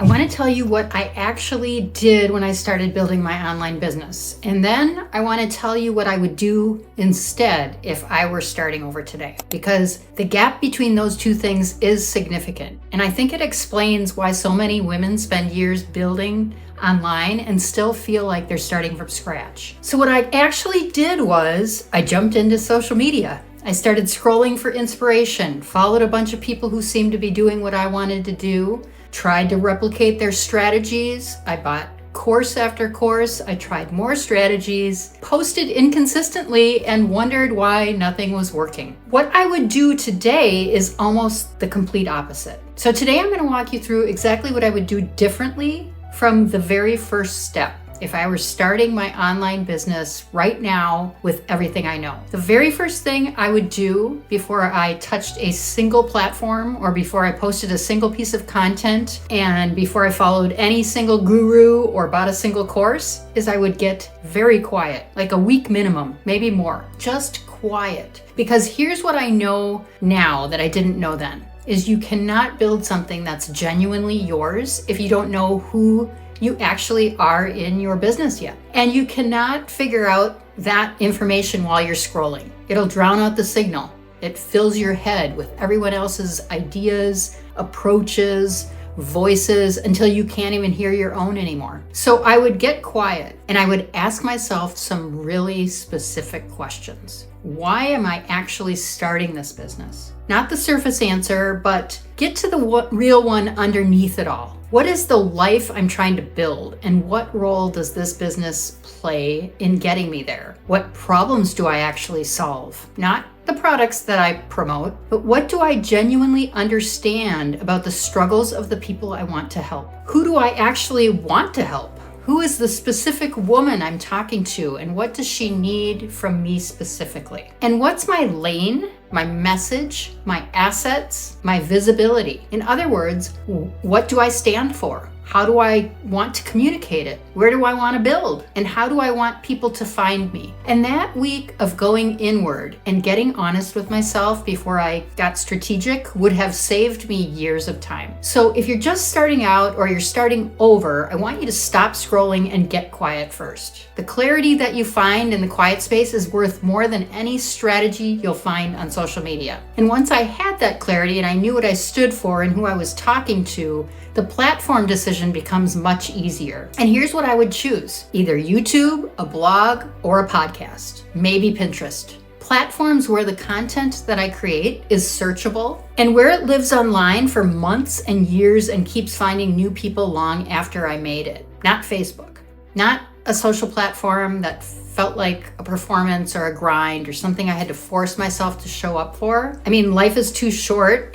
I want to tell you what I actually did when I started building my online business. And then I want to tell you what I would do instead if I were starting over today. Because the gap between those two things is significant. And I think it explains why so many women spend years building online and still feel like they're starting from scratch. So what I actually did was I jumped into social media. I started scrolling for inspiration, followed a bunch of people who seemed to be doing what I wanted to do, tried to replicate their strategies. I bought course after course. I tried more strategies, posted inconsistently, and wondered why nothing was working. What I would do today is almost the complete opposite. So today I'm going to walk you through exactly what I would do differently from the very first step if I were starting my online business right now with everything I know. The very first thing I would do before I touched a single platform or before I posted a single piece of content and before I followed any single guru or bought a single course is I would get very quiet, like a week minimum, maybe more, just quiet. Because here's what I know now that I didn't know then, is you cannot build something that's genuinely yours if you don't know who you actually are in your business yet. And you cannot figure out that information while you're scrolling. It'll drown out the signal. It fills your head with everyone else's ideas, approaches, voices until you can't even hear your own anymore. So I would get quiet and I would ask myself some really specific questions. Why am I actually starting this business? Not the surface answer, but get to the real one underneath it all. What is the life I'm trying to build, and what role does this business play in getting me there? What problems do I actually solve? Not the products that I promote, but what do I genuinely understand about the struggles of the people I want to help? Who do I actually want to help? Who is the specific woman I'm talking to, and what does she need from me specifically? And what's my lane, my message, my assets, my visibility? In other words, what do I stand for? How do I want to communicate it? Where do I want to build? And how do I want people to find me? And that week of going inward and getting honest with myself before I got strategic would have saved me years of time. So if you're just starting out or you're starting over, I want you to stop scrolling and get quiet first. The clarity that you find in the quiet space is worth more than any strategy you'll find on social media. And once I had that clarity and I knew what I stood for and who I was talking to, the platform decision becomes much easier. And here's what I would choose: either YouTube, a blog, or a podcast, maybe Pinterest. Platforms where the content that I create is searchable and where it lives online for months and years and keeps finding new people long after I made it. Not Facebook, not a social platform that felt like a performance or a grind or something I had to force myself to show up for. I mean, life is too short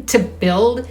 to build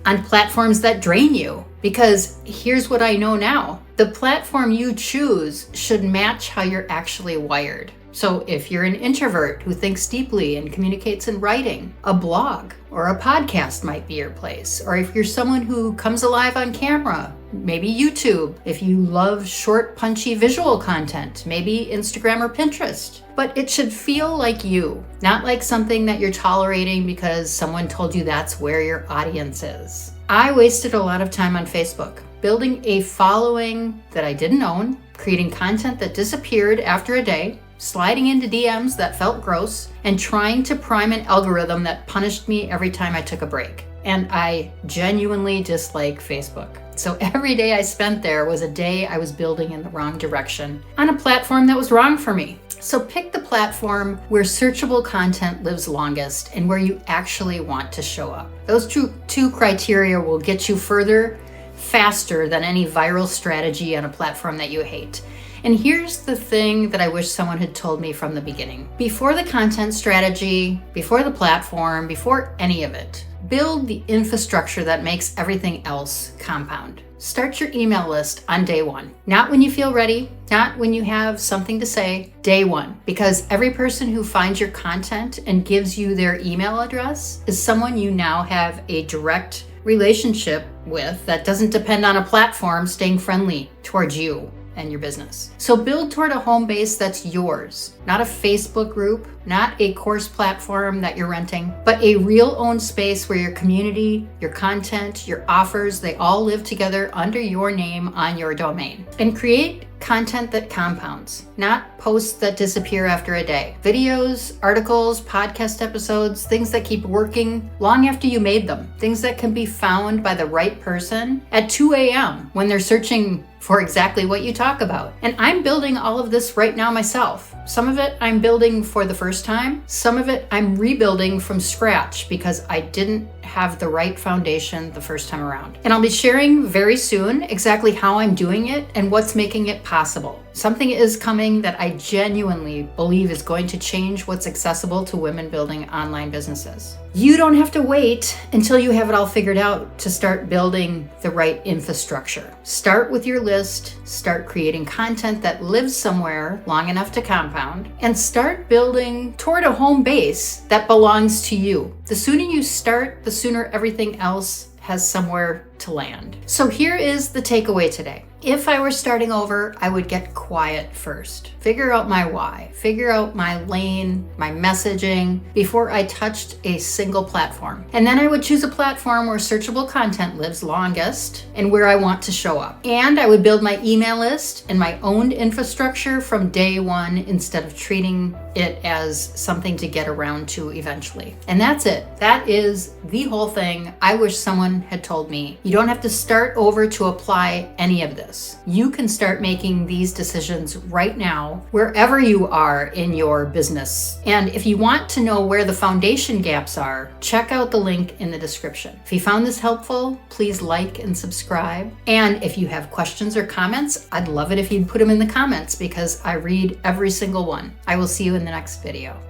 on platforms that drain you, because here's what I know now. The platform you choose should match how you're actually wired. So if you're an introvert who thinks deeply and communicates in writing, a blog or a podcast might be your place. Or if you're someone who comes alive on camera, maybe YouTube. If you love short, punchy visual content, maybe Instagram or Pinterest. But it should feel like you, not like something that you're tolerating because someone told you that's where your audience is. I wasted a lot of time on Facebook, building a following that I didn't own, creating content that disappeared after a day, sliding into DMs that felt gross, and trying to prime an algorithm that punished me every time I took a break. And I genuinely dislike Facebook. So every day I spent there was a day I was building in the wrong direction on a platform that was wrong for me. So pick the platform where searchable content lives longest and where you actually want to show up. Those two criteria will get you further, faster than any viral strategy on a platform that you hate. And here's the thing that I wish someone had told me from the beginning. Before the content strategy, before the platform, before any of it, build the infrastructure that makes everything else compound. Start your email list on day one. Not when you feel ready, not when you have something to say, day one. Because every person who finds your content and gives you their email address is someone you now have a direct relationship with that doesn't depend on a platform staying friendly towards you. and your business. So build toward a home base that's yours, not a Facebook group, not a course platform that you're renting, but a real owned space where your community, your content, your offers, they all live together under your name on your domain. And create content that compounds, not posts that disappear after a day. Videos, articles, podcast episodes, things that keep working long after you made them. Things that can be found by the right person at 2 a.m. when they're searching for exactly what you talk about. And I'm building all of this right now myself. Some of it I'm building for the first time. Some of it I'm rebuilding from scratch because I didn't have the right foundation the first time around. And I'll be sharing very soon exactly how I'm doing it and what's making it possible. Something is coming that I genuinely believe is going to change what's accessible to women building online businesses. You don't have to wait until you have it all figured out to start building the right infrastructure. Start with your list, start creating content that lives somewhere long enough to compound, and start building toward a home base that belongs to you. The sooner you start, the sooner everything else has somewhere to land. So here is the takeaway today. If I were starting over, I would get quiet first. Figure out my why, figure out my lane, my messaging before I touched a single platform. And then I would choose a platform where searchable content lives longest and where I want to show up. And I would build my email list and my owned infrastructure from day one instead of treating it as something to get around to eventually. And that's it. That is the whole thing. I wish someone had told me. You don't have to start over to apply any of this. You can start making these decisions right now, wherever you are in your business. And if you want to know where the foundation gaps are, check out the link in the description. If you found this helpful, please like and subscribe. And if you have questions or comments, I'd love it if you'd put them in the comments because I read every single one. I will see you in the next video.